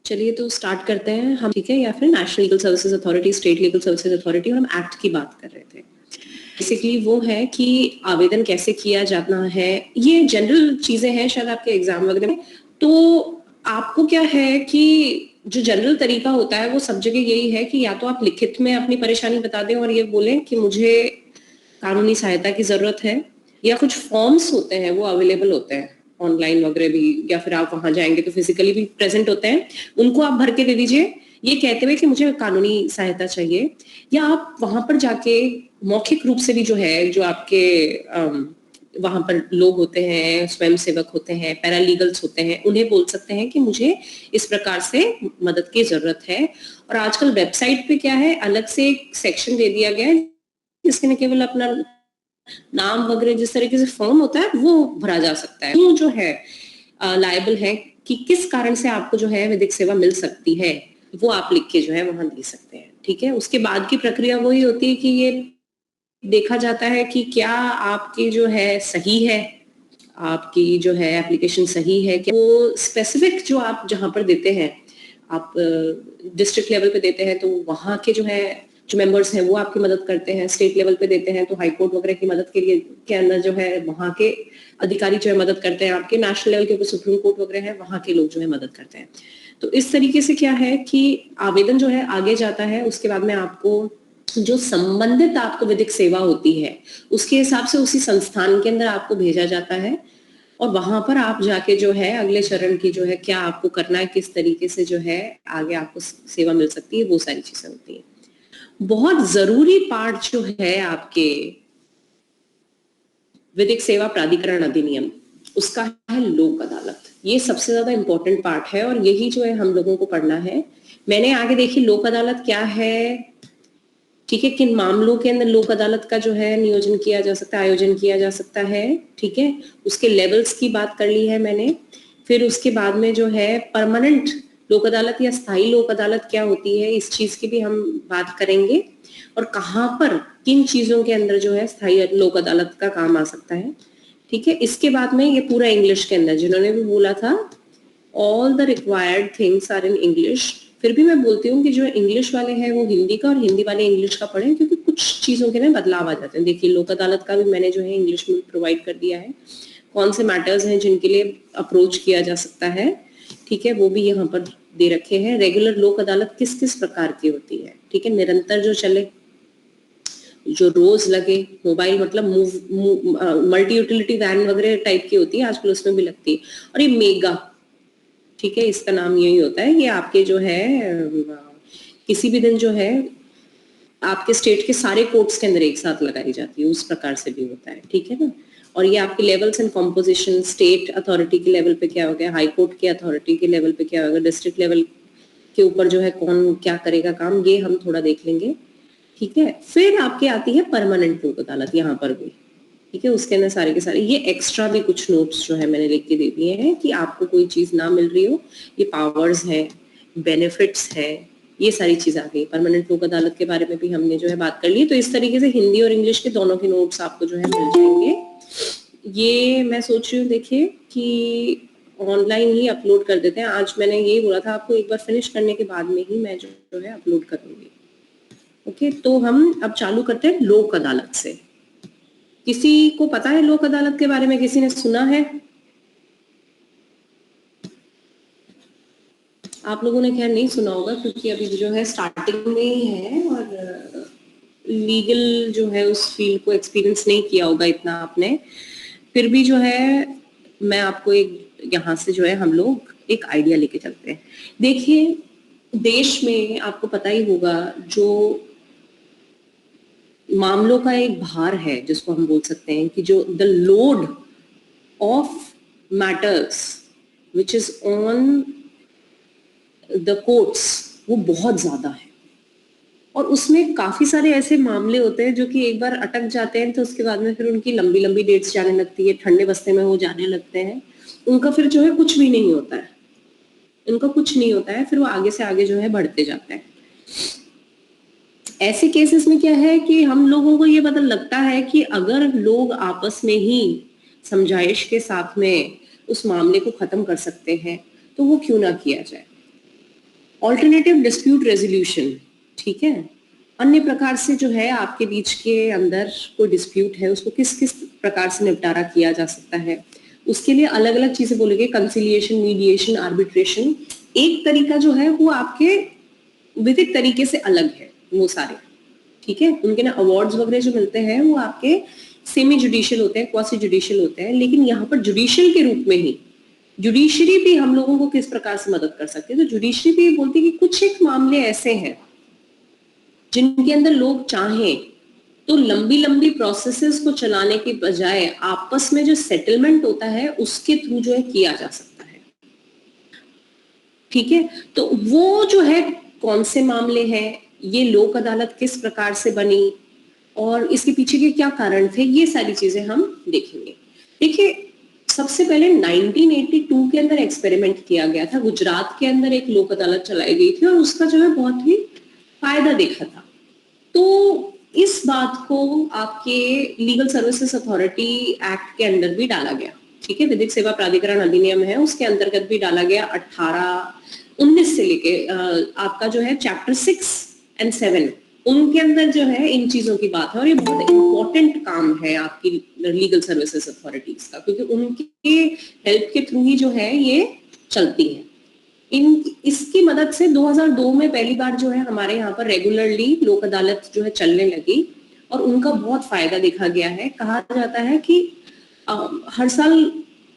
चलिए तो स्टार्ट करते हैं हम, ठीक है, या फिर national legal services authority, state legal services authority, और हम एक्ट की बात कर रहे थे। बेसिकली वो है कि आवेदन कैसे किया जाना है, ये जनरल चीजें हैं शायद आपके एग्जाम वगैरह में। तो आपको क्या है कि जो जनरल तरीका होता है वो सब जगह यही है कि या तो आप लिखित में अपनी परेशानी बता दें और ये बोलें कि मुझे कानूनी सहायता की जरूरत है, या कुछ फॉर्म्स होते हैं वो अवेलेबल होते हैं ऑनलाइन वगैरह भी, या फिर आप वहां जाएंगे तो फिजिकली भी प्रेजेंट होते हैं, उनको आप भर के दे दीजिए ये कहते हुए कि मुझे कानूनी सहायता चाहिए। या आप वहां पर जाके मौखिक रूप से भी जो है, जो आपके वहां पर लोग होते हैं, स्वयं सेवक होते हैं, पैरालीगल्स होते हैं, उन्हें बोल सकते हैं कि मुझे इस प्रकार से मदद की जरूरत है। और आजकल वेबसाइट पे क्या है, अलग से एक सेक्शन दे दिया गया है जिसके न केवल अपना नाम वगैरह जिस तरीके से फॉर्म होता है वो भरा जा सकता है। वो जो है लायबल है कि किस कारण से आपको जो है विधिक सेवा मिल सकती है, वो आप लिख के जो है वहां दे सकते हैं, ठीक है। उसके बाद की प्रक्रिया वही होती है कि ये देखा जाता है कि क्या आपकी जो है सही है, आपकी जो है एप्लीकेशन सही है, कि वो स्पेसिफिक जो आप जहां पर देते हैं, आप डिस्ट्रिक्ट लेवल पे देते हैं तो वहां के जो है जो मेंबर्स हैं वो आपकी मदद करते हैं, स्टेट लेवल पे देते हैं तो हाई कोर्ट वगैरह की मदद के लिए के अंदर जो है वहां के अधिकारी जो है मदद करते हैं, आपके नेशनल लेवल के ऊपर सुप्रीम कोर्ट वगैरह है वहां के लोग जो है मदद करते हैं। तो इस तरीके से क्या है कि आवेदन जो है आगे जाता है, उसके बाद में आपको जो संबंधित आपको विधिक सेवा होती है उसके हिसाब से उसी संस्थान के अंदर आपको भेजा जाता है, और वहां पर आप जाके जो है अगले चरण की जो है क्या आपको करना है, किस तरीके से जो है आगे आपको सेवा मिल सकती है, वो सारी चीजें होती है। बहुत जरूरी पार्ट जो है आपके विधिक सेवा प्राधिकरण अधिनियम, उसका है लोक अदालत। ये सबसे ज्यादा इंपॉर्टेंट पार्ट है और यही जो है हम लोगों को पढ़ना है। मैंने आगे देखी लोक अदालत क्या है, ठीक है, किन मामलों के अंदर लोक अदालत का जो है नियोजन किया जा सकता है, आयोजन किया जा सकता है, ठीक है। उसके लेवल्स की बात कर ली है मैंने। फिर उसके बाद में जो है परमानेंट लोक अदालत या स्थायी लोक अदालत क्या होती है, इस चीज की भी हम बात करेंगे, और कहाँ पर किन चीजों के अंदर जो है स्थायी लोक अदालत का काम आ सकता है, ठीक है। इसके बाद में ये पूरा इंग्लिश के अंदर, जिन्होंने भी बोला था all the required things are in English, फिर भी मैं बोलती हूँ कि जो इंग्लिश वाले हैं वो हिंदी का और हिंदी वाले इंग्लिश का पढ़ें, क्योंकि कुछ चीजों के ना बदलाव आ जाते हैं। देखिए लोक अदालत का भी मैंने जो है इंग्लिश में प्रोवाइड कर दिया है, कौन से मैटर्स हैं जिनके लिए अप्रोच किया जा सकता है, ठीक है, वो भी यहाँ पर दे रखे हैं। रेगुलर लोक अदालत किस किस प्रकार की होती है, ठीक है, निरंतर जो चले, जो रोज लगे, मोबाइल मतलब मल्टी यूटिलिटी वैन वगैरह टाइप की होती है आजकल, उसमें भी लगती है। और ये मेगा, ठीक है, इसका नाम यही होता है, ये आपके जो है किसी भी दिन जो है आपके स्टेट के सारे कोर्ट्स के अंदर एक साथ लगाई जाती है, उस प्रकार से भी होता है, ठीक है ना। और ये आपके levels and composition, state authority के लेवल पे क्या हो गया, हाई कोर्ट के अथॉरिटी के लेवल पे क्या होगा, डिस्ट्रिक्ट लेवल के ऊपर जो है कौन क्या करेगा काम, ये हम थोड़ा देख लेंगे, ठीक है। फिर आपके आती है परमानेंट लोक अदालत, यहाँ पर भी, ठीक है, उसके अंदर सारे के सारे ये एक्स्ट्रा भी कुछ नोट्स जो है मैंने लिख के दे दिए हैं कि आपको कोई चीज ना मिल रही हो, ये पावर्स है, बेनिफिट्स है, ये सारी चीज आ गई। परमानेंट लोक अदालत के बारे में भी हमने जो है बात कर ली। तो इस तरीके से हिंदी और इंग्लिश के दोनों के नोट्स आपको जो है मिल जाएंगे। ये मैं सोच रही हूँ देखिए कि ऑनलाइन ही अपलोड कर देते हैं। आज मैंने यही बोला था आपको, एक बार फिनिश करने के बाद में ही मैं जो है अपलोड करूंगी। ओके, तो हम अब चालू करते हैं लोक अदालत से। किसी को पता है लोक अदालत के बारे में, किसी ने सुना है? आप लोगों ने खैर नहीं सुना होगा क्योंकि अभी जो है स्टार्टिंग में ही है, और लीगल जो है उस फील्ड को एक्सपीरियंस नहीं किया होगा इतना आपने। फिर भी जो है मैं आपको एक यहाँ से जो है हम लोग एक आइडिया लेके चलते हैं। देखिए देश में आपको पता ही होगा जो मामलों का एक भार है, जिसको हम बोल सकते हैं कि जो the load of matters which is on the courts, वो बहुत ज्यादा है। और उसमें काफी सारे ऐसे मामले होते हैं जो कि एक बार अटक जाते हैं तो उसके बाद में फिर उनकी लंबी लंबी डेट्स जाने लगती है, ठंडे बस्ते में वो जाने लगते हैं, उनका फिर जो है कुछ भी नहीं होता है, उनका कुछ नहीं होता है, फिर वो आगे से आगे जो है बढ़ते जाते हैं। ऐसे केसेस में क्या है कि हम लोगों को ये पता लगता है कि अगर लोग आपस में ही समझाइश के साथ में उस मामले को खत्म कर सकते हैं तो वो क्यों ना किया जाए। ऑल्टरनेटिव डिस्प्यूट रेजोल्यूशन, ठीक है, अन्य प्रकार से जो है आपके बीच के अंदर कोई डिस्प्यूट है उसको किस किस प्रकार से निपटारा किया जा सकता है, उसके लिए अलग अलग चीजें बोलेंगे, कंसिलिएशन, मीडिएशन, आर्बिट्रेशन। एक तरीका जो है वो आपके विधिक तरीके से अलग है वो सारे, ठीक है। उनके ना अवार्ड्स वगैरह जो मिलते हैं वो आपके सेमी जुडिशियल होते हैं, क्वासी जुडिशियल होते हैं, लेकिन यहाँ पर जुडिशियल के रूप में ही जुडिशरी भी हम लोगों को किस प्रकार से मदद कर सकती है। तो जुडिशरी भी बोलती है कि कुछ एक मामले ऐसे हैं जिनके अंदर लोग चाहें तो लंबी लंबी प्रोसेसेस को चलाने के बजाय आपस में जो सेटलमेंट होता है उसके थ्रू जो है किया जा सकता है, ठीक है। तो वो जो है कौन से मामले हैं, ये लोक अदालत किस प्रकार से बनी और इसके पीछे के क्या कारण थे, ये सारी चीजें हम देखेंगे। देखिए, सबसे पहले 1982 के अंदर एक्सपेरिमेंट किया गया था, गुजरात के अंदर एक लोक अदालत चलाई गई थी और उसका जो है बहुत ही फायदा देखा था। तो इस बात को आपके लीगल सर्विसेज अथॉरिटी एक्ट के अंदर भी डाला गया, ठीक है, विधिक सेवा प्राधिकरण अधिनियम है उसके अंतर्गत भी डाला गया। 19 से लेके आपका जो है चैप्टर 6 एंड 7 उनके अंदर जो है इन चीजों की बात है और ये बहुत इंपॉर्टेंट काम है आपकी लीगल सर्विसेज अथॉरिटीज का, क्योंकि उनके हेल्प के थ्रू ही जो है ये चलती है। इसकी मदद से 2002 में पहली बार जो है हमारे यहाँ पर रेगुलरली लोक अदालत जो है चलने लगी और उनका बहुत फायदा देखा गया है। कहा जाता है कि हर साल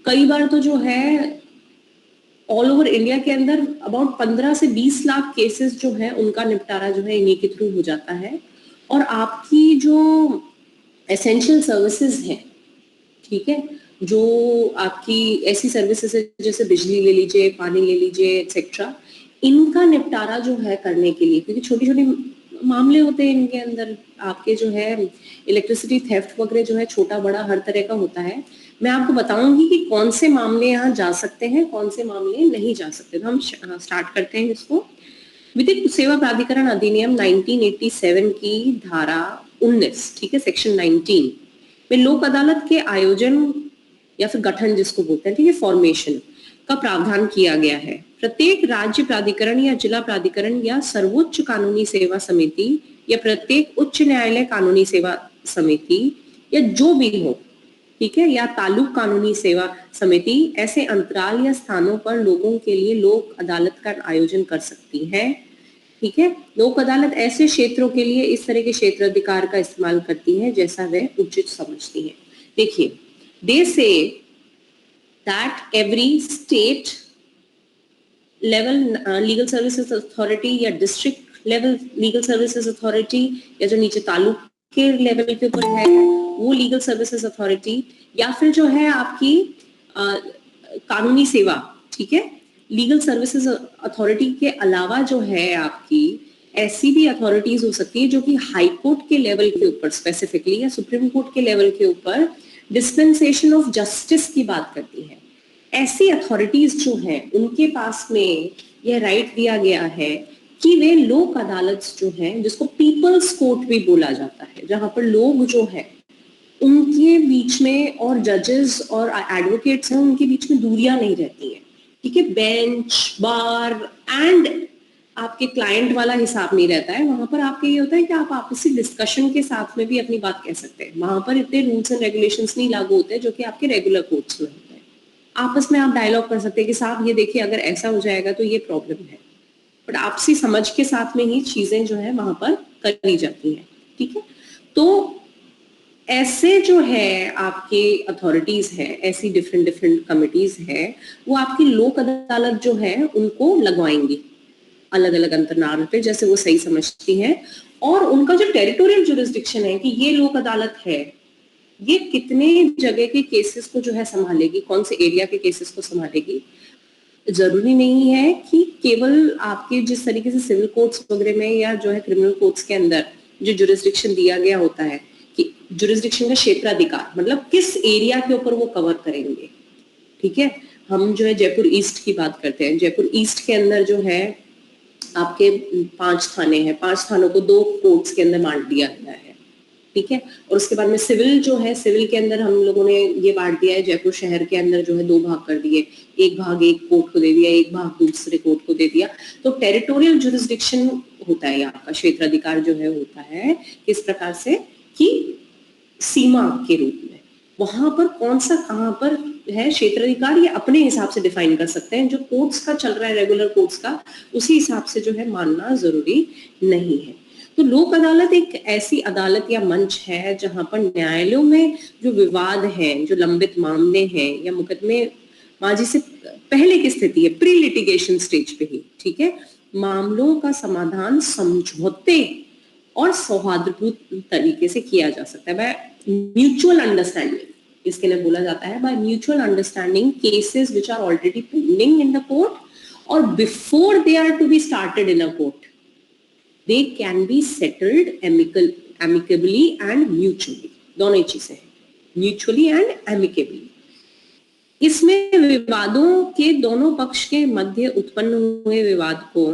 कई बार तो जो है ऑल ओवर इंडिया के अंदर अबाउट 15 से 20 लाख केसेस जो है उनका निपटारा जो है इन्हीं के थ्रू हो जाता है। और आपकी जो एसेंशियल सर्विसेज है, ठीक है, जो आपकी ऐसी सर्विसेज है जैसे बिजली ले लीजिए, पानी ले लीजिए एक्सेट्रा, इनका निपटारा जो है करने के लिए, क्योंकि छोटी छोटी मामले होते हैं इनके अंदर, आपके जो है इलेक्ट्रिसिटी थेफ्ट वगैरह जो है छोटा बड़ा हर तरह का होता है। मैं आपको बताऊंगी कि कौन से मामले यहाँ जा सकते हैं, कौन से मामले नहीं जा सकते। तो हम स्टार्ट करते हैं इसको। विधिक सेवा प्राधिकरण अधिनियम 1987 की धारा 19, ठीक है, सेक्शन 19 में लोक अदालत के आयोजन या फिर गठन जिसको बोलते हैं, ठीक है, फॉर्मेशन का प्रावधान किया गया है। प्रत्येक राज्य प्राधिकरण या जिला प्राधिकरण या सर्वोच्च कानूनी सेवा समिति या प्रत्येक उच्च न्यायालय कानूनी सेवा समिति या जो भी हो, ठीक है, या तालुक कानूनी सेवा समिति ऐसे अंतराल या स्थानों पर लोगों के लिए लोक अदालत का आयोजन कर सकती है, ठीक है। लोक अदालत ऐसे क्षेत्रों के लिए इस तरह के क्षेत्राधिकार का इस्तेमाल करती है जैसा वह उचित समझती है। देखिए, they say that every state level legal services authority या district level legal services authority या जो नीचे तालुक के लेवल के ऊपर है वो लीगल सर्विसेज अथॉरिटी, या फिर जो है आपकी कानूनी सेवा, ठीक है, लीगल सर्विसेज अथॉरिटी के अलावा जो है आपकी ऐसी भी अथॉरिटीज हो सकती है जो कि हाई कोर्ट के लेवल के ऊपर स्पेसिफिकली या सुप्रीम कोर्ट के लेवल के ऊपर डिस्पेंसेशन ऑफ जस्टिस की बात करती है। ऐसी अथॉरिटीज जो हैं उनके पास में यह राइट दिया गया है कि वे लोक अदालत जो है, जिसको पीपल्स कोर्ट भी बोला जाता है, जहां पर लोग जो है उनके बीच में और जजेस और एडवोकेट्स हैं उनके बीच में दूरियां नहीं रहती हैं, ठीक है, बेंच बार एंड आपके क्लाइंट वाला हिसाब नहीं रहता है। वहां पर आपके ये होता है कि आप आपसी डिस्कशन के साथ में भी अपनी बात कह सकते हैं। वहां पर इतने रूल्स एंड रेगुलेशंस नहीं लागू होते जो कि आपके रेगुलर कोर्ट्स में होते हैं। आपस में आप डायलॉग कर सकते हैं कि साहब ये देखिए अगर ऐसा हो जाएगा तो ये प्रॉब्लम है, बट आपसी समझ के साथ में ही चीजें जो है वहां पर करी जाती हैं, ठीक है। तो ऐसे जो है आपके अथॉरिटीज है, ऐसी डिफरेंट डिफरेंट कमिटीज है, वो आपकी लोक अदालत जो है उनको लगवाएंगी अलग अलग अंतराल पे जैसे वो सही समझती हैं। और उनका जो टेरिटोरियल जुरिस्डिक्शन है कि ये लोक अदालत है ये कितने जगह के केसेस को जो है संभालेगी, कौन से एरिया के केसेस को संभालेगी, जरूरी नहीं है कि केवल आपके जिस तरीके से सिविल कोर्ट्स वगैरह में या जो है क्रिमिनल कोर्ट्स के अंदर जो जुरिस्डिक्शन दिया गया होता है कि जुरिस्डिक्शन का क्षेत्राधिकार मतलब किस एरिया के ऊपर वो कवर करेंगे, ठीक है। हम जो है जयपुर ईस्ट की बात करते हैं, जयपुर ईस्ट के अंदर जो है आपके 5 थाने हैं, 5 थानों को 2 कोर्ट्स के अंदर बांट दिया गया है, ठीक है। और उसके बाद में सिविल जो है, सिविल के अंदर हम लोगों ने ये बांट दिया है, जयपुर शहर के अंदर जो है 2 भाग कर दिए, एक भाग एक कोर्ट को दे दिया, एक भाग दूसरे कोर्ट को दे दिया। तो टेरिटोरियल जुरिस्डिक्शन होता है यहाँ का, क्षेत्राधिकार जो है होता है किस प्रकार से कि सीमा के रूप में, वहां पर कौन सा कहाँ पर है क्षेत्राधिकार, ये अपने हिसाब से डिफाइन कर सकते हैं। जो कोर्ट्स का चल रहा है, रेगुलर कोर्ट्स का, उसी हिसाब से जो है मानना जरूरी नहीं है। तो लोक अदालत एक ऐसी अदालत या मंच है जहां पर न्यायालयों में जो विवाद हैं, जो लंबित मामले हैं या मुकदमे माजी से पहले की स्थिति है, प्री लिटिगेशन स्टेज पे ही, ठीक है, मामलों का समाधान समझौते और सौहार्दपूर्ण तरीके से किया जा सकता है, बाय म्यूचुअल अंडरस्टैंडिंग। इसके लिए बोला जाता है by mutual understanding cases which are already pending in the court और before they are to be started in a court, they can be settled amicably and mutually, दोनों ही चीजें हैं, mutually and amicably। इसमें विवादों के दोनों पक्ष के मध्य उत्पन्न हुए विवाद को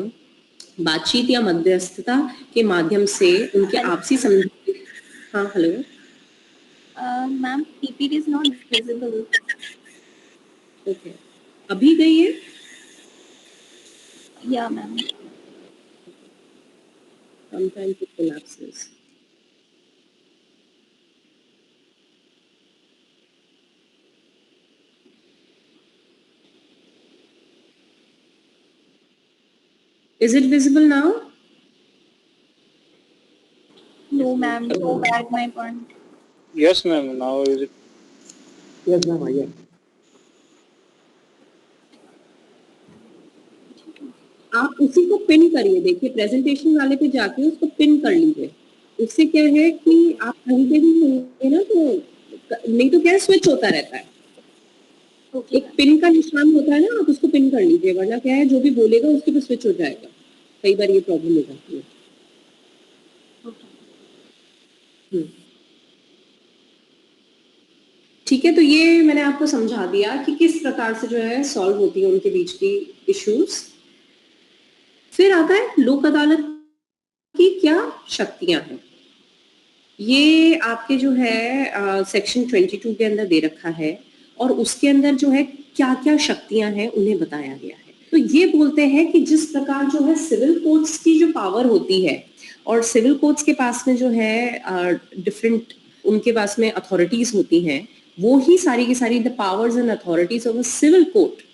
बातचीत या मध्यस्थता के माध्यम से उनके आपसी समझौते। हाँ hello ma'am, PPT is not visible. Okay, अभी गई है? Yeah, ma'am. Sometimes it collapses. Is it visible now? No, ma'am. Go back my point. Yes, ma'am. Now is it? Yes, ma'am. Yeah. आप उसी को पिन करिए, देखिए presentation वाले पे जाके उसको पिन कर लीजिए। उससे क्या है कि आप कहीं पे भी होंगे ना, तो नहीं तो क्या स्विच होता रहता है। Okay. एक पिन का निशान होता है ना, आप उसको पिन कर लीजिए, वरना क्या है जो भी बोलेगा उसके पे स्विच हो जाएगा, कई बार ये प्रॉब्लम हो जाती है। ठीक है, तो ये मैंने आपको समझा दिया कि किस प्रकार से जो है सॉल्व होती है उनके बीच की इश्यूज। फिर आता है लोक अदालत की क्या शक्तियां हैं। ये आपके जो है सेक्शन 22 के अंदर दे रखा है और उसके अंदर जो है क्या क्या शक्तियां हैं उन्हें बताया गया है। तो ये बोलते हैं कि जिस प्रकार जो है सिविल कोर्ट्स की जो पावर होती है, और सिविल कोर्ट्स के पास में जो है डिफरेंट उनके पास में अथॉरिटीज होती हैं, वो ही सारी की सारी the powers and authorities of a civil court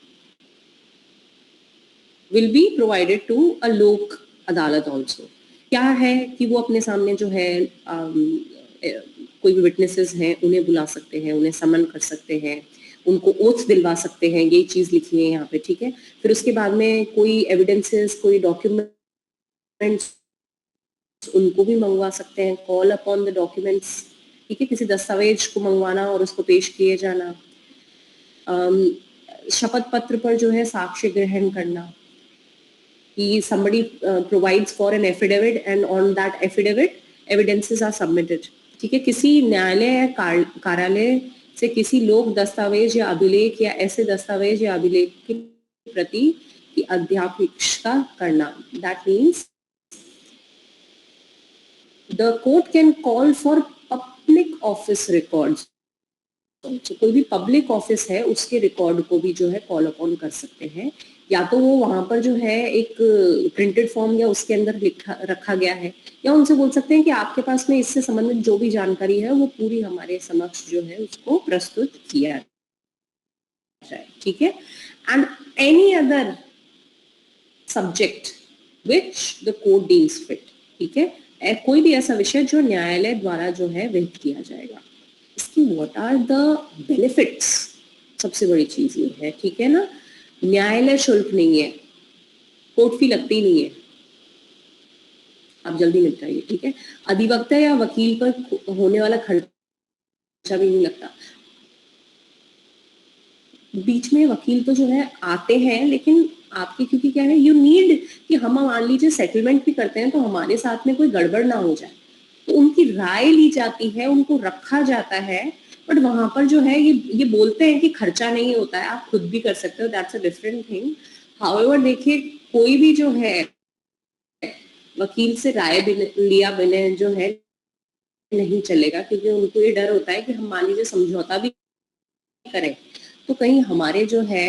will be provided to a Lok Adalat also. क्या है कि वो अपने सामने जो है कोई भी विटनेसेस हैं उन्हें बुला सकते हैं, उन्हें समन कर सकते हैं, उनको ओथ दिलवा सकते हैं, ये चीज लिखी है यहाँ पे, ठीक है। फिर उसके बाद में कोई एविडेंसेस, कोई डॉक्यूमेंट्स उनको भी मंगवा सकते हैं, कॉल अपॉन द डॉक्यूमेंट्स, ठीक है, किसी दस्तावेज को मंगवाना और उसको पेश किए जाना, शपथ पत्र पर जो है साक्ष्य ग्रहण करना, कि somebody provides for an affidavit and on that affidavit evidences are submitted, ठीक है। किसी न्यायालय या कार्यालय से किसी लोक दस्तावेज या अभिलेख या ऐसे दस्तावेज या अभिलेख की प्रति की अध्यापेक्षा करना, that means the court can call for public office records, कोई भी पब्लिक ऑफिस है उसके रिकॉर्ड को भी जो है कॉल अपॉन कर सकते हैं, या तो वो वहां पर जो है एक प्रिंटेड फॉर्म या उसके अंदर रखा गया है, या उनसे बोल सकते हैं कि आपके पास में इससे संबंधित जो भी जानकारी है वो पूरी हमारे समक्ष जो है उसको प्रस्तुत किया जाए, ठीक है। And any other subject which the court deems fit, ठीक है, कोई भी ऐसा विषय जो न्यायालय द्वारा जो है विहित किया जाएगा। इसकी व्हाट आर द बेनिफिट्स, सबसे बड़ी चीज ये है, ठीक है ना। न्यायालय शुल्क नहीं है, कोर्ट फी लगती नहीं है, आप जल्दी निपटाइए, ठीक है। अधिवक्ता या वकील पर होने वाला खर्चा भी नहीं लगता। बीच में वकील तो जो है आते हैं, लेकिन आपके क्योंकि क्या है, यू नीड कि हम मान लीजिए सेटलमेंट भी करते हैं तो हमारे साथ में कोई गड़बड़ ना हो जाए, तो उनकी राय ली जाती है, उनको रखा जाता है। बट वहां पर जो है ये बोलते हैं कि खर्चा नहीं होता है, आप खुद भी कर सकते हो, that's a different thing. However देखिए, कोई भी जो है वकील से राय लिया बिना जो है नहीं चलेगा, क्योंकि उनको ये डर होता है कि हम मान लीजिए समझौता भी करें तो कहीं हमारे जो है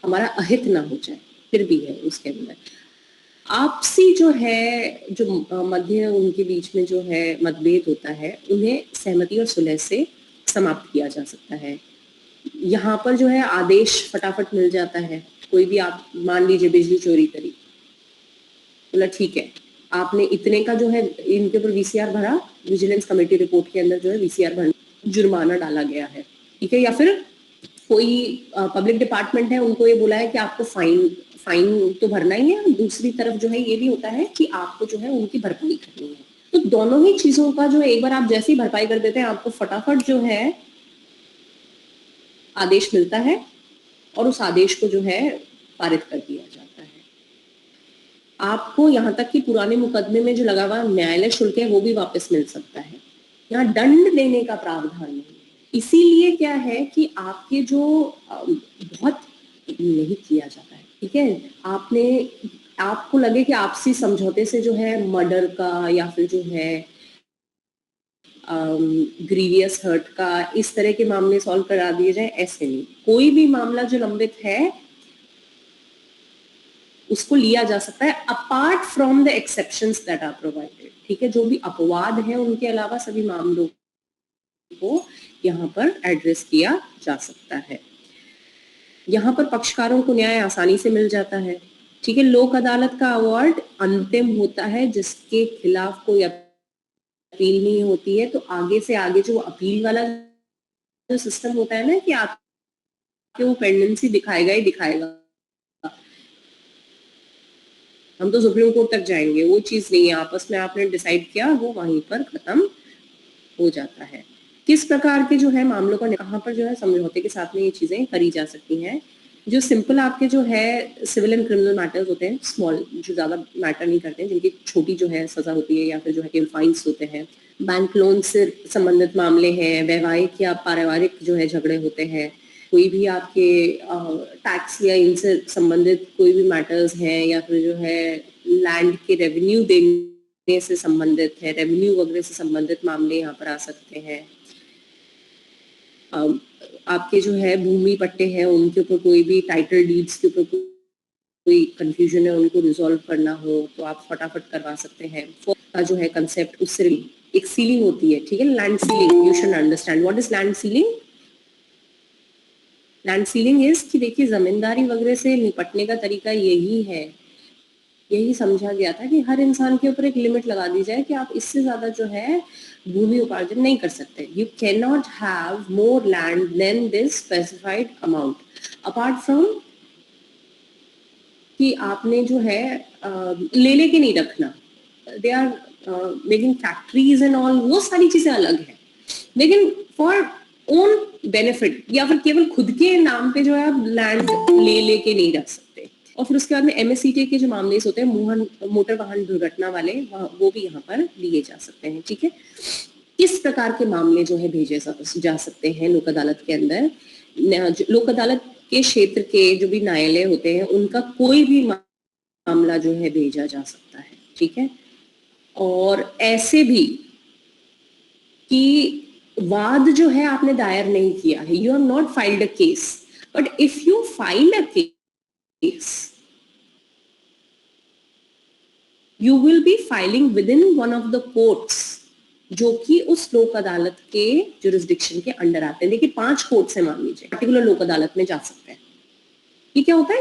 हमारा अहित ना हो जाए, फिर भी है उसके अंदर आपसी जो है जो मध्य उनके बीच में जो है मतभेद होता है, उन्हें सहमति और सुलह से समाप्त किया जा सकता है। यहाँ पर जो है आदेश फटाफट मिल जाता है। कोई भी आप मान लीजिए बिजली चोरी करी, बोला ठीक है आपने इतने का जो है इनके ऊपर वीसीआर भरा, विजिलेंस कमेटी रिपोर्ट के अंदर जो है वीसीआर भर जुर्माना डाला गया है, ठीक है। या फिर कोई पब्लिक डिपार्टमेंट है, उनको ये बोला है कि आपको फाइन तो भरना ही है, दूसरी तरफ जो है ये भी होता है कि आपको जो है उनकी भरपाई करनी है। तो दोनों ही चीजों का जो है एक बार आप जैसे ही भरपाई कर देते हैं, आपको फटाफट जो है आदेश मिलता है और उस आदेश को जो है पारित कर दिया जाता है। आपको यहाँ तक कि पुराने मुकदमे में जो लगा हुआ न्यायालय शुल्क है वो भी वापस मिल सकता है। यहाँ दंड देने का प्रावधान नहीं है। इसीलिए क्या है कि आपके जो बहुत नहीं किया जाता है, ठीक है। आपको लगे कि आपसी समझौते से जो है मर्डर का या फिर जो है ग्रीवियस हर्ट का इस तरह के मामले सॉल्व करा दिए जाए, ऐसे नहीं। कोई भी मामला जो लंबित है उसको लिया जा सकता है apart from the exceptions that are provided, ठीक है। जो भी अपवाद है उनके अलावा सभी मामलों को यहाँ पर एड्रेस किया जा सकता है। यहाँ पर पक्षकारों को न्याय आसानी से मिल जाता है, ठीक है। लोक अदालत का अवार्ड अंतिम होता है, जिसके खिलाफ कोई अपील नहीं होती है। तो आगे से आगे जो अपील वाला जो सिस्टम होता है ना कि आपके वो पेंडेंसी दिखाएगा ही दिखाएगा, हम तो सुप्रीम कोर्ट तक जाएंगे, वो चीज नहीं है। आपस में आपने डिसाइड किया, वो वहीं पर खत्म हो जाता है। किस प्रकार के जो है मामलों का कहाँ पर जो है समझौते के साथ में ये चीजें करी जा सकती हैं। जो सिंपल आपके जो है सिविल एंड क्रिमिनल मैटर्स होते हैं, स्मॉल जो ज्यादा मैटर नहीं करते हैं, जिनकी छोटी जो है सजा होती है या फिर जो है केवल फाइन्स होते हैं। बैंक लोन से संबंधित मामले हैं, वैवाहिक या पारिवारिक जो है झगड़े होते हैं, कोई भी आपके टैक्स या इनसे संबंधित कोई भी मैटर्स हैं, या फिर जो है लैंड के रेवेन्यू देने से संबंधित है, रेवेन्यू वगैरह से संबंधित मामले यहाँ पर आ सकते हैं। आपके जो है भूमि पट्टे हैं, उनके ऊपर कोई भी टाइटल डीड्स के ऊपर कोई कंफ्यूजन है, उनको रिजॉल्व करना हो तो आप फटाफट करवा सकते हैं। का जो है कंसेप्ट, उससे एक सीलिंग होती है, ठीक है। Land ceiling, you should understand what is land ceiling. Land ceiling is कि देखिए जमींदारी वगैरह से निपटने का तरीका यही है, यही समझा गया था कि हर इंसान के ऊपर एक लिमिट लगा दी जाए कि आप इससे ज्यादा जो है भूमि उपार्जन नहीं कर सकते। You can not have more land than this specified amount, apart from कि आपने जो है ले लेके नहीं रखना। They are making factories and all, वो सारी चीजें अलग है, लेकिन फॉर ओन बेनिफिट या फिर केवल खुद के नाम पे जो है आप लैंड ले लेके नहीं रख सकते। और फिर उसके बाद में एमएससीटी के जो मामले होते हैं मोटर वाहन दुर्घटना वाले, वो भी यहाँ पर लिए जा सकते हैं, ठीक है। किस प्रकार के मामले जो है भेजे जा सकते हैं लोक अदालत के अंदर। लोक अदालत के क्षेत्र के जो भी न्यायालय होते हैं उनका कोई भी मामला जो है भेजा जा सकता है, ठीक है। और ऐसे भी कि वाद जो है आपने दायर नहीं किया है, you have not filed a case, but if you file a case you will be filing with in one of the courts जो कि उस लोक अदालत के जुरिस्डिक्शन के अंडर आते हैं। देखिए 5 कोर्ट्स हैं मान लीजिए, पर्टिकुलर लोक अदालत में जा सकते हैं। ये क्या होता है,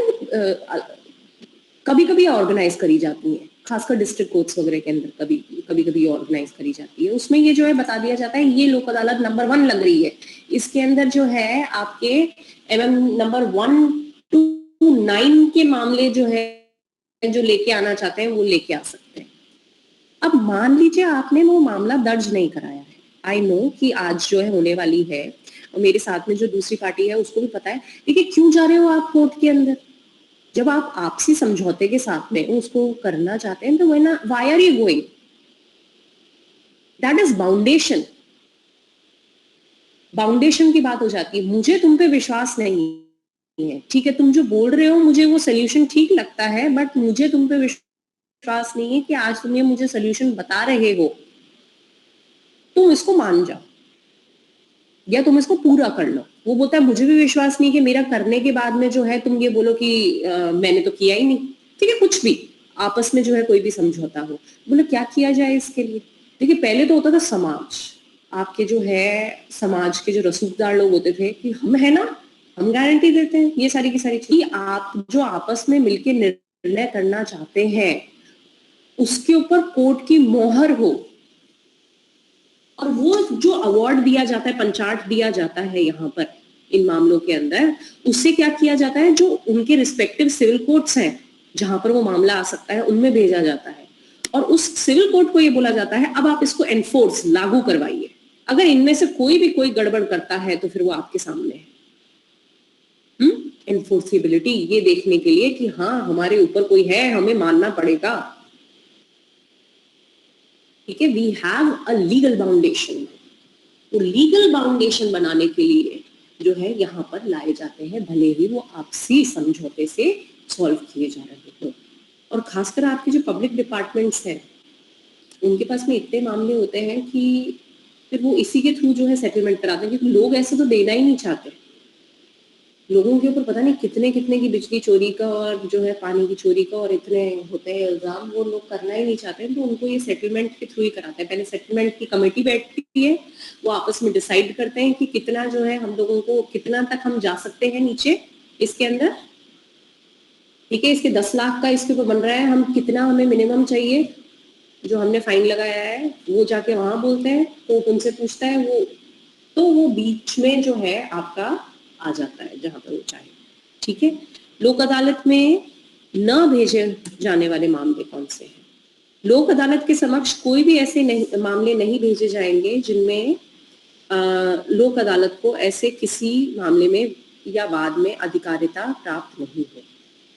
कभी कभी ऑर्गेनाइज करी जाती है, खासकर डिस्ट्रिक्ट कोर्ट्स वगैरह के अंदर कभी कभी ऑर्गेनाइज करी जाती है। उसमें ये जो है बता दिया जाता है ये लोक अदालत नंबर 1 लग रही है, इसके अंदर जो है आपके एमएम नंबर 1 to 9 के मामले जो है जो लेके आना चाहते हैं वो लेके आ सकते हैं। अब मान लीजिए आपने वो मामला दर्ज नहीं कराया है, आई नो कि आज जो है होने वाली है और मेरे साथ में जो दूसरी पार्टी है उसको भी पता है, देखिए क्यों जा रहे हो आप कोर्ट के अंदर। जब आप आपसी समझौते के साथ में उसको करना चाहते हैं तो why are you going, that is बाउंडेशन। बाउंडेशन की बात हो जाती है, मुझे तुम पे विश्वास नहीं है, ठीक है, तुम जो बोल रहे हो मुझे वो सोल्यूशन ठीक लगता है, बट मुझे तुम पे विश्वास नहीं है कि आज तुम ये मुझे सोल्यूशन बता रहे हो, तुम इसको मान जाओ या तुम इसको पूरा कर लो। वो बोलता है मुझे भी विश्वास नहीं कि मेरा करने के बाद में जो है तुम ये बोलो कि मैंने तो किया ही नहीं। ठीक है, कुछ भी आपस में जो है कोई भी समझौता हो, बोले क्या किया जाए इसके लिए। देखिए पहले तो होता था समाज, आपके जो है समाज के जो रसूखदार लोग होते थे कि हम है ना, हम गारंटी देते हैं, ये सारी की सारी चीज। आप जो आपस में मिलके निर्णय करना चाहते हैं उसके ऊपर कोर्ट की मोहर हो, और वो जो अवार्ड दिया जाता है, पंचाट दिया जाता है यहाँ पर इन मामलों के अंदर, उससे क्या किया जाता है, जो उनके रिस्पेक्टिव सिविल कोर्ट्स हैं जहां पर वो मामला आ सकता है उनमें भेजा जाता है, और उस सिविल कोर्ट को ये बोला जाता है अब आप इसको एनफोर्स, लागू करवाइए। अगर इनमें से कोई भी कोई गड़बड़ करता है तो फिर वो आपके सामने है। एनफोर्सिबिलिटी ये देखने के लिए कि हाँ हमारे ऊपर कोई है, हमें मानना पड़ेगा। ठीक है, वी हैव अ लीगल बाउंडेशन। तो लीगल बाउंडेशन बनाने के लिए जो है यहाँ पर लाए जाते हैं, भले ही वो आपसी समझौते से सॉल्व किए जा रहे हो। और खासकर आपके जो पब्लिक डिपार्टमेंट्स हैं उनके पास में इतने मामले होते हैं कि फिर वो इसी के थ्रू जो है सेटलमेंट कराते हैं, क्योंकि लोग ऐसे तो देना ही नहीं चाहते। लोगों के ऊपर पता नहीं कितने कितने की बिजली चोरी का और जो है पानी की चोरी का और इतने होते हैं इल्जाम, वो लोग करना ही नहीं चाहते, तो उनको ये सेटलमेंट के थ्रू ही कराते हैं। पहले सेटलमेंट की कमेटी बैठती है, वो आपस में डिसाइड करते हैं कि कितना जो है हम लोगों को, कितना तक हम जा सकते हैं नीचे इसके अंदर। ठीक है, इसके 10 लाख का इसके ऊपर बन रहा है, हम कितना हमें मिनिमम चाहिए जो हमने फाइन लगाया है, वो जाके वहां बोलते हैं, तो उनसे पूछता है वो, तो वो बीच में जो है आपका आ जाता है जहां पर वो चाहे। ठीक है, लोक अदालत में न भेजे जाने वाले मामले कौन से हैं? लोक अदालत के समक्ष कोई भी ऐसे मामले नहीं भेजे जाएंगे जिनमें लोक अदालत को ऐसे किसी मामले में या वाद में अधिकारिता प्राप्त नहीं हो।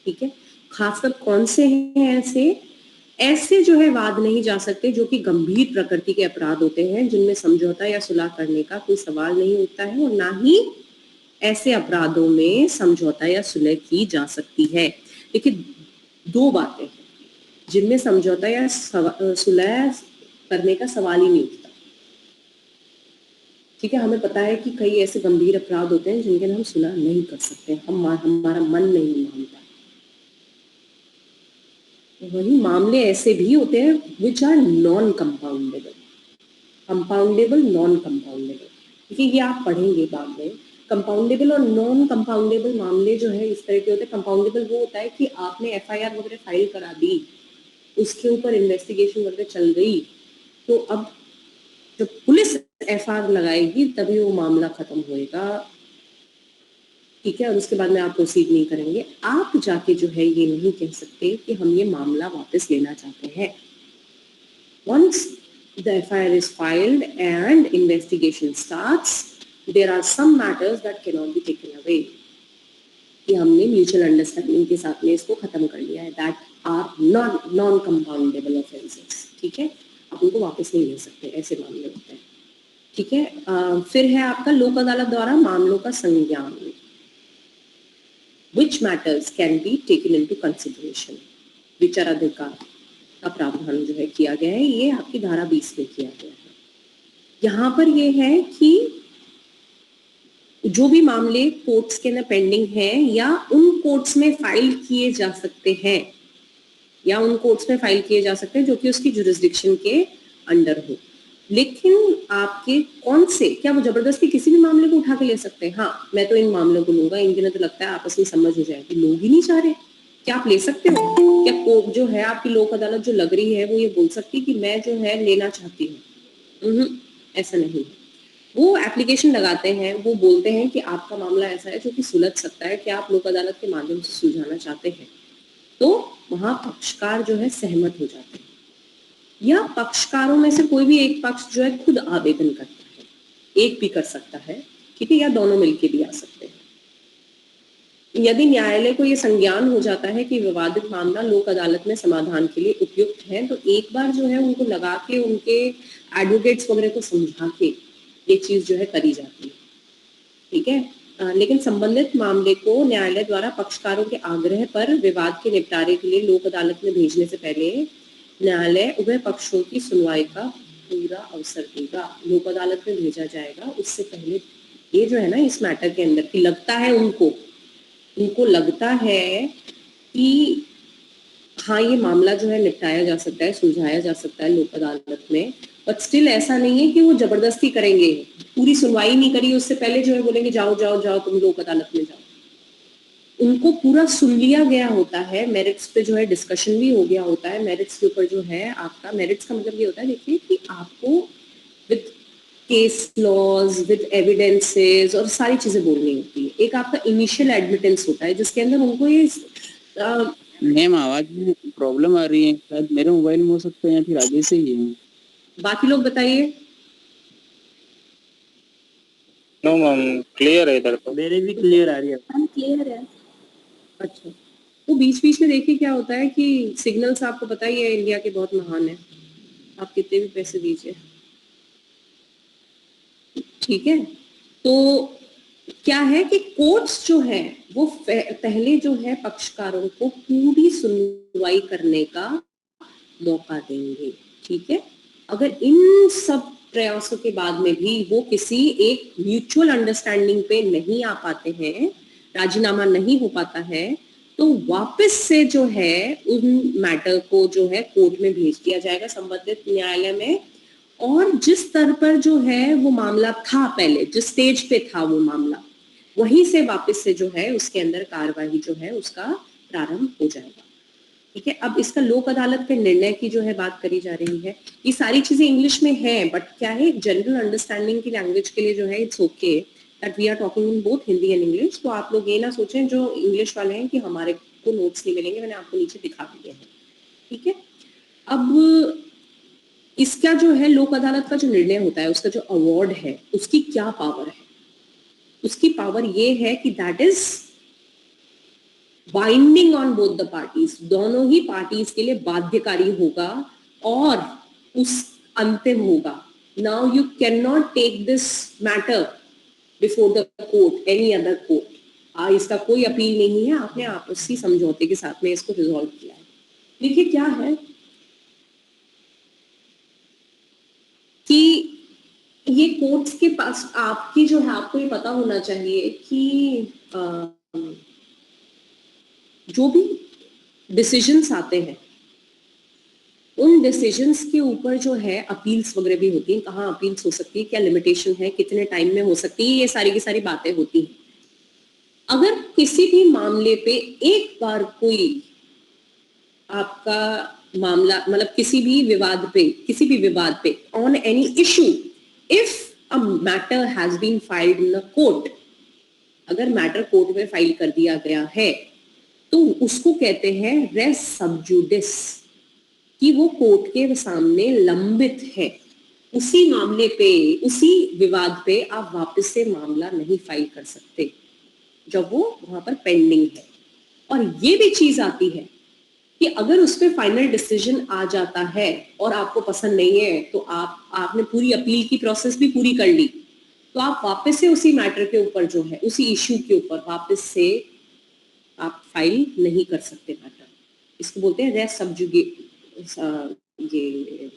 ठीक है, खासकर कौन से हैं ऐसे जो है वाद नहीं जा सकते जो कि गंभीर प्रकृति के अपराध होते हैं, जिनमें समझौता या सुलह करने का कोई सवाल नहीं उठता है, और ना ही ऐसे अपराधों में समझौता या सुलह की जा सकती है। देखिए 2 बातें हैं जिनमें समझौता या सुलह करने का सवाल ही नहीं उठता। ठीक है, हमें पता है कि कई ऐसे गंभीर अपराध होते हैं जिनके हम सुलह नहीं कर सकते, हमारा मन नहीं मानता। वही मामले ऐसे भी होते हैं which are non compoundable, compoundable, non compoundable. ठीक है, ये आप पढ़ेंगे बाद में। कंपाउंडेबल और नॉन कंपाउंडेबल मामले जो है इस तरह के होते हैं। कंपाउंडेबल वो होता है कि आपने एफआईआर वगैरह फाइल करा दी, उसके ऊपर इन्वेस्टिगेशन वगैरह चल गई, तो अब जब पुलिस एफआईआर लगाएगी तभी वो मामला खत्म होएगा। ठीक है, और उसके बाद में आप प्रोसीड नहीं करेंगे। आप जाके जो है ये नहीं कह सकते कि हम ये मामला वापस लेना चाहते हैं। Once the FIR is filed and investigation starts, there are some matters that cannot be taken away. कि हमने म्यूचुअल अंडरस्टैंडिंग के साथ में इसको खत्म कर लिया है, that are non compoundable offenses. ठीक है, आप उनको वापस नहीं ले सकते, ऐसे मामले होते हैं। ठीक है, फिर है आपका लोक अदालत द्वारा मामलों का संज्ञान। Which matters can be taken into consideration? विचाराधिकार का प्रावधान जो है किया गया है, ये आपकी धारा 20 में किया गया है। यहाँ पर ये है कि जो भी मामले कोर्ट्स के अंदर पेंडिंग हैं या उन कोर्ट्स में फाइल किए जा सकते हैं, या उन कोर्ट्स में फाइल किए जा सकते हैं जो कि उसकी जुरिस्डिक्शन के अंडर हो, लेकिन आपके कौन से, क्या वो जबरदस्ती किसी भी मामले को उठा के ले सकते हैं? हाँ, मैं तो इन मामलों को लूंगा, इनके लिए तो लगता है आपस में समझ हो जाएगी, लोग ही नहीं चाह रहे, क्या आप ले सकते हो? क्या कोर्ट जो है आपकी लोक अदालत जो लग रही है वो ये बोल सकती है कि मैं जो है लेना चाहती हूँ? ऐसा नहीं है। वो एप्लीकेशन लगाते हैं, वो बोलते हैं कि आपका मामला ऐसा है जो कि सुलझ सकता है, कि आप लोक अदालत के माध्यम से सुलझाना चाहते हैं, तो वहां पक्षकार जो है सहमत हो जाते हैं, या पक्षकारों में से कोई भी एक पक्ष जो है खुद आवेदन करता है, एक भी कर सकता है, ठीक है, या दोनों मिलके भी आ सकते हैं। यदि न्यायालय को ये संज्ञान हो जाता है कि विवादित मामला लोक अदालत में समाधान के लिए उपयुक्त है, तो एक बार जो है उनको लगा के, उनके एडवोकेट्स वगैरह को समझा के ये चीज जो है करी जाती है। ठीक है, लेकिन संबंधित मामले को न्यायालय द्वारा पक्षकारों के आग्रह पर विवाद के निपटारे के लिए लोक अदालत में भेजने से पहले न्यायालय उभय पक्षों की सुनवाई का पूरा अवसर देगा, लोक अदालत में भेजा जाएगा। उससे पहले ये जो है ना इस मैटर के अंदर कि लगता है उनको लगता है कि हाँ ये मामला जो है निपटाया जा सकता है, सुलझाया जा सकता है लोक अदालत में, बट स्टिल ऐसा नहीं है कि वो जबरदस्ती करेंगे। पूरी सुनवाई नहीं करी उससे पहले जो है बोलेंगे जाओ जाओ जाओ तुम लोक अदालत में जाओ। उनको पूरा सुन लिया गया होता है, मेरिट्स पे जो है डिस्कशन भी हो गया होता है। मेरिट्स के ऊपर जो है आपका, मेरिट्स का मतलब ये होता है देखिए कि आपको with case laws, with evidences और सारी चीजें बोलनी होती है। एक आपका इनिशियल एडमिटेंस होता है जिसके अंदर उनको ये मैम आवाज में प्रॉब्लम आ रही है, शायद मेरे मोबाइल में हो सकता है या फिर आगे से ही है। बाकी लोग बताइए। नो मैम क्लियर है इधर तो। मेरे भी क्लियर आ रही है। मैम क्लियर है। अच्छा, तो बीच बीच में देखिए क्या होता है कि सिग्नल्स आपको पता ही है इंडिया के बहुत महान है, आप कितने भी पैसे दीजिए, ठीक है। तो क्या है कि कोर्ट्स जो है वो पहले जो है पक्षकारों को पूरी सुनवाई करने का मौका देंगे, ठीक है। अगर इन सब प्रयासों के बाद में भी वो किसी एक म्यूचुअल अंडरस्टैंडिंग पे नहीं आ पाते हैं, राजीनामा नहीं हो पाता है, तो वापस से जो है उन मैटर को जो है कोर्ट में भेज दिया जाएगा संबंधित न्यायालय में। और जिस स्तर पर जो है वो मामला था पहले, जिस स्टेज पे था वो मामला, वहीं से वापस से जो है उसके अंदर कार्यवाही जो है उसका प्रारंभ हो जाएगा, ठीक है। अब इसका लोक अदालत के निर्णय की जो है बात करी जा रही है, ये सारी चीजें इंग्लिश में हैं, बट क्या है जनरल अंडरस्टैंडिंग की लैंग्वेज के लिए जो है it's okay that we are talking in both Hindi and English. तो आप लोग ये ना सोचें जो इंग्लिश वाले हैं कि हमारे को नोट्स नहीं मिलेंगे, मैंने आपको नीचे दिखा दिए हैं, ठीक है। अब इसका जो है लोक अदालत का जो निर्णय होता है, उसका जो अवार्ड है, उसकी क्या पावर है? उसकी पावर ये है कि that is binding on both the parties, दोनों ही पार्टीज के लिए बाध्यकारी होगा और उस अंतिम होगा। Now you can not take this matter before the court, any other court. इसका कोई अपील नहीं है, आपने आपसी समझौते के साथ में इसको रिजॉल्व किया है। देखिए क्या है कि ये कोर्ट्स के पास आपकी जो है, आपको ये पता होना चाहिए कि जो भी डिसीजंस आते हैं उन डिसीजंस के ऊपर जो है अपील्स वगैरह भी होती हैं। कहाँ अपील्स हो सकती है, क्या लिमिटेशन है, कितने टाइम में हो सकती है, ये सारी की सारी बातें होती हैं। अगर किसी भी मामले पे एक बार कोई आपका मामला, मतलब किसी भी विवाद पे on any issue, if a matter has been filed in a court, अगर मैटर कोर्ट में फाइल कर दिया गया है तो उसको कहते हैं रेस सब जुडिस, कि वो कोर्ट के सामने लंबित है। उसी मामले पे, उसी विवाद पे आप वापस से मामला नहीं फाइल कर सकते जब वो वहां पर पेंडिंग है। और ये भी चीज आती है कि अगर उस पर फाइनल डिसीजन आ जाता है और आपको पसंद नहीं है, तो आपने पूरी अपील की प्रोसेस भी पूरी कर ली, तो आप वापस से उसी मैटर के ऊपर जो है, उसी इश्यू के ऊपर वापस से आप फाइल नहीं कर सकते मैटर। इसको बोलते हैं रेस सबजुगे, ये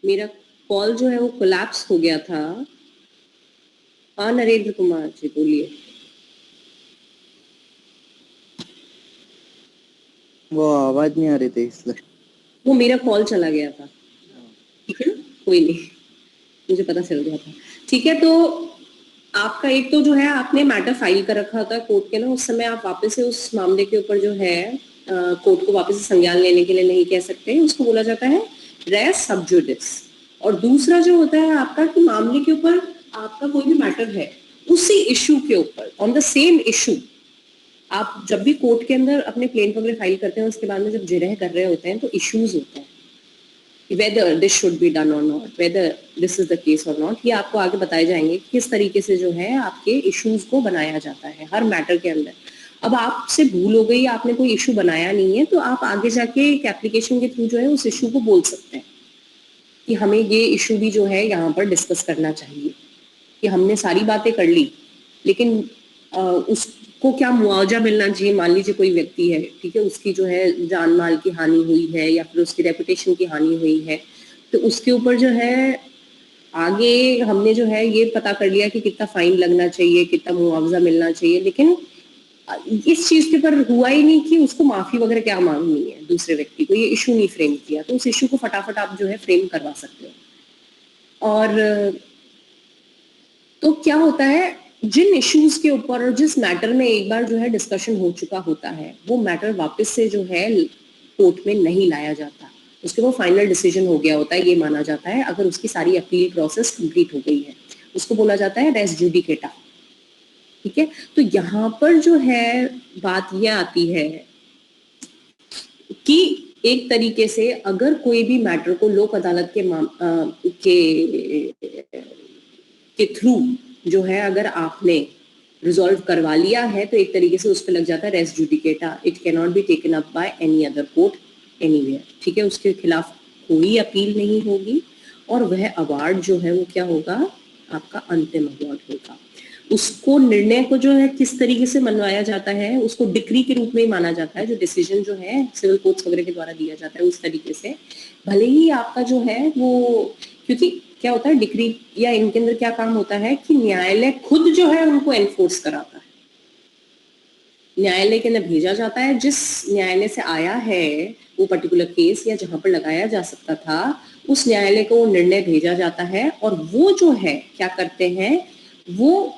मेरा कॉल जो है वो कोलैप्स हो गया था। हाँ नरेंद्र कुमार जी बोलिए। वो आवाज नहीं आ रही थी इसलिए। वो मेरा कॉल चला गया था, ठीक है ना, कोई नहीं, मुझे पता चल गया था, ठीक है। तो आपका एक तो जो है आपने मैटर फाइल कर रखा था कोर्ट के ना, उस समय आप वापस से उस मामले के ऊपर जो है कोर्ट को वापस से संज्ञान लेने के लिए नहीं कह सकते, उसको बोला जाता है रेस सब जुडिस। और दूसरा जो होता है आपका कि मामले के ऊपर आपका कोई भी मैटर है, उसी इशू के ऊपर, ऑन द सेम इशू, आप जब भी कोर्ट के अंदर अपने प्लेन वगैरह फाइल करते हैं उसके बाद में जब जिरह कर रहे होते हैं तो इश्यूज होते हैं, whether this should be done or not, whether this is the case or not, ये आपको आगे बताए जाएंगे किस तरीके से जो है आपके इश्यूज को बनाया जाता है हर मैटर के अंदर। अब आपसे भूल हो गई, आपने कोई इशू बनाया नहीं है, तो आप आगे जाके एक एप्लीकेशन के थ्रू जो है उस इशू को बोल सकते हैं कि हमें ये इशू भी जो है यहाँ पर डिस्कस करना चाहिए। कि हमने सारी बातें कर ली, लेकिन उसको क्या मुआवजा मिलना चाहिए। मान लीजिए कोई व्यक्ति है, ठीक है, उसकी जो है जान माल की हानि हुई है या फिर उसकी रेपुटेशन की हानि हुई है, तो उसके ऊपर जो है आगे हमने जो है ये पता कर लिया कि कितना फाइन लगना चाहिए, कितना मुआवजा मिलना चाहिए, लेकिन इस चीज के ऊपर हुआ ही नहीं कि उसको माफी वगैरह क्या मांगनी है दूसरे व्यक्ति को, ये इशू नहीं फ्रेम किया, तो उस इशू को फटाफट आप जो है फ्रेम करवा सकते हो। और तो क्या होता है, जिन इश्यूज के ऊपर और जिस मैटर में एक बार जो है डिस्कशन हो चुका होता है, वो मैटर वापस से जो है कोर्ट में नहीं लाया जाता, उसके वो फाइनल डिसीजन हो गया होता है, ये माना जाता है। अगर उसकी सारी अपील प्रोसेस कंप्लीट हो गई है, उसको बोला जाता है रेस जुडिकेटा, ठीक है। तो यहाँ पर जो है बात ये आती है कि एक तरीके से अगर कोई भी मैटर को लोक अदालत के थ्रू जो है अगर आपने रिजॉल्व करवा लिया है, तो एक तरीके से उस पर लग जाता है res judicata, it can not be taken up by any other court anywhere, ठीक है। उसके खिलाफ कोई अपील नहीं होगी और वह अवार्ड जो है वो क्या होगा, आपका अंतिम अवार्ड होगा। उसको निर्णय को जो है किस तरीके से मनवाया जाता है, उसको डिक्री के रूप में ही माना जाता है, जो डिसीजन जो है सिविल कोर्ट्स वगैरह के द्वारा दिया जाता है उस तरीके से। भले ही आपका जो है वो, क्योंकि क्या होता है डिक्री या इनके अंदर क्या काम होता है कि न्यायालय खुद जो है उनको एनफोर्स कराता है, न्यायालय के अंदर भेजा जाता है, जिस न्यायालय से आया है वो पर्टिकुलर केस या जहां पर लगाया जा सकता था, उस न्यायालय को वो निर्णय भेजा जाता है और वो जो है क्या करते हैं, वो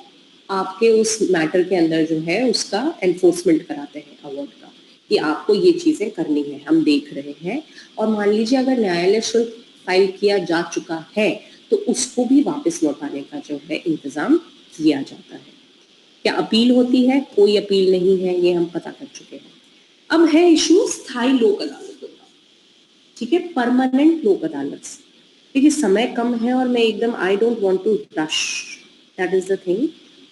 आपके उस मैटर के अंदर जो है उसका एनफोर्समेंट कराते हैं अवार्ड का, कि आपको ये चीजें करनी है, हम देख रहे हैं। और मान लीजिए अगर न्यायालय शुल्क फाइल किया जा चुका है, तो उसको भी वापस लौटाने का जो है इंतजाम किया जाता है। क्या अपील होती है? कोई अपील नहीं है, ये हम पता कर चुके हैं। अब है इशू स्थायी लोक अदालतों का, ठीक है, परमानेंट लोक अदालत। देखिए समय कम है और मैं एकदम I don't want to rush, that is the thing.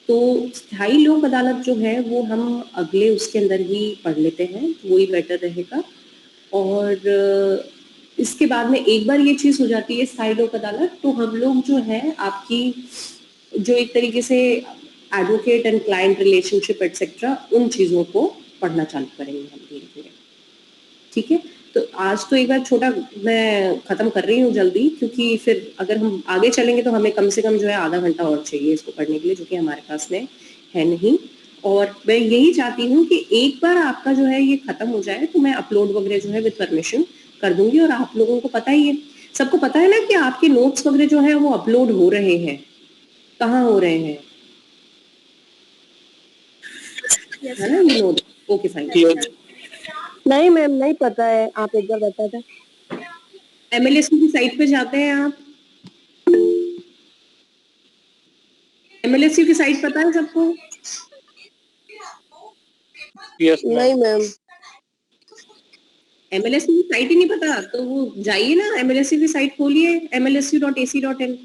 तो स्थायी लोक अदालत जो है वो हम अगले उसके अंदर ही पढ़ लेते हैं, वही बेटर रहेगा। और इसके बाद में एक बार ये चीज हो जाती है स्थायी लोक अदालत, तो हम लोग जो है आपकी जो एक तरीके से advocate and client relationship etcetera, उन चीजों को पढ़ना चालू करेंगे हम धीरे धीरे, ठीक है। तो आज तो एक बार छोटा मैं खत्म कर रही हूँ जल्दी, क्योंकि फिर अगर हम आगे चलेंगे तो हमें कम से कम जो है आधा घंटा और चाहिए इसको पढ़ने के लिए, जो कि हमारे पास में है नहीं। और मैं यही चाहती हूँ कि एक बार आपका जो है ये खत्म हो जाए तो मैं अपलोड वगैरह जो है विद परमिशन कर दूंगी। और आप लोगों को पता ही है, सबको पता है ना कि आपके नोट्स वगैरह जो है वो अपलोड हो रहे हैं, कहाँ हो रहे हैं, Yes, है ना, ma'am. ये नोट। Okay fine. नहीं मैम, नहीं पता है, आप एक बार बता दें। एमएलएसयू की साइट पे जाते हैं आप, एमएलएसयू की साइट पता है सबको? यस नहीं मैम। मैम। एमएलएसयू की साइट ही नहीं पता, तो वो जाइए ना एमएलएसयू की साइट खोलिए, mlsu.ac.in।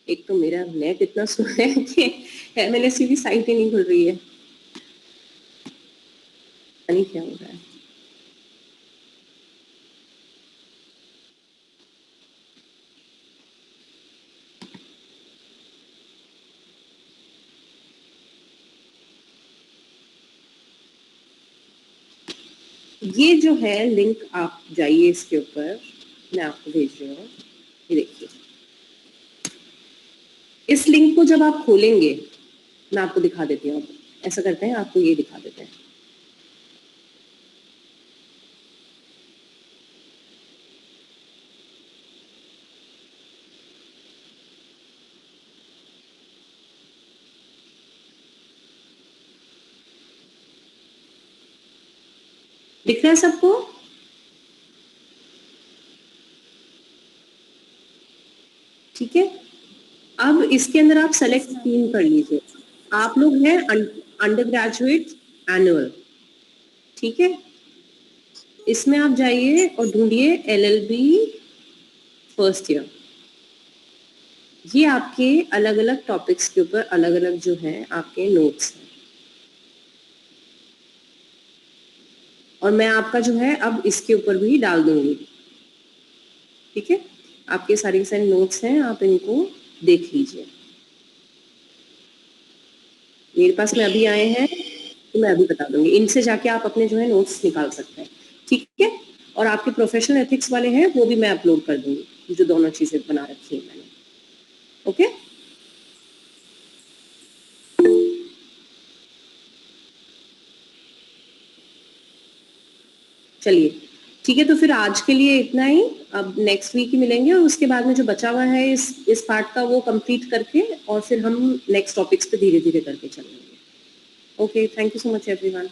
एक तो मेरा नेट इतना स्लो है कि एमएलएसयू की साइट ही नहीं खुल रही है, पता नहीं क्या हो रहा है। ये जो है लिंक, आप जाइए इसके ऊपर, मैं आपको भेज रही हूँ, ये देखिए। इस लिंक को जब आप खोलेंगे, मैं आपको दिखा देती हूँ, ऐसा करते हैं आपको ये दिखा देते हैं। दिख रहा है सबको? ठीक है। अब इसके अंदर आप सेलेक्ट स्कीम कर लीजिए। आप लोग हैं अंडर ग्रेजुएट एनुअल, ठीक है। इसमें आप जाइए और ढूंढिए एलएलबी फर्स्ट ईयर। ये आपके अलग अलग टॉपिक्स के ऊपर अलग अलग जो है आपके नोट्स हैं, और मैं आपका जो है अब इसके ऊपर भी डाल दूंगी, ठीक है। आपके सारे सारे नोट्स हैं, आप इनको देख लीजिए। मेरे पास में अभी आए हैं तो मैं अभी बता दूंगी, इनसे जाके आप अपने जो है नोट्स निकाल सकते हैं, ठीक है। और आपके प्रोफेशनल एथिक्स वाले हैं वो भी मैं अपलोड कर दूंगी, जो दोनों चीजें बना रखी है मैंने, ओके। चलिए ठीक है, तो फिर आज के लिए इतना ही। अब नेक्स्ट वीक ही मिलेंगे, और उसके बाद में जो बचा हुआ है इस पार्ट का वो कंप्लीट करके, और फिर हम नेक्स्ट टॉपिक्स पे धीरे धीरे करके चलेंगे। Okay, thank you so much everyone.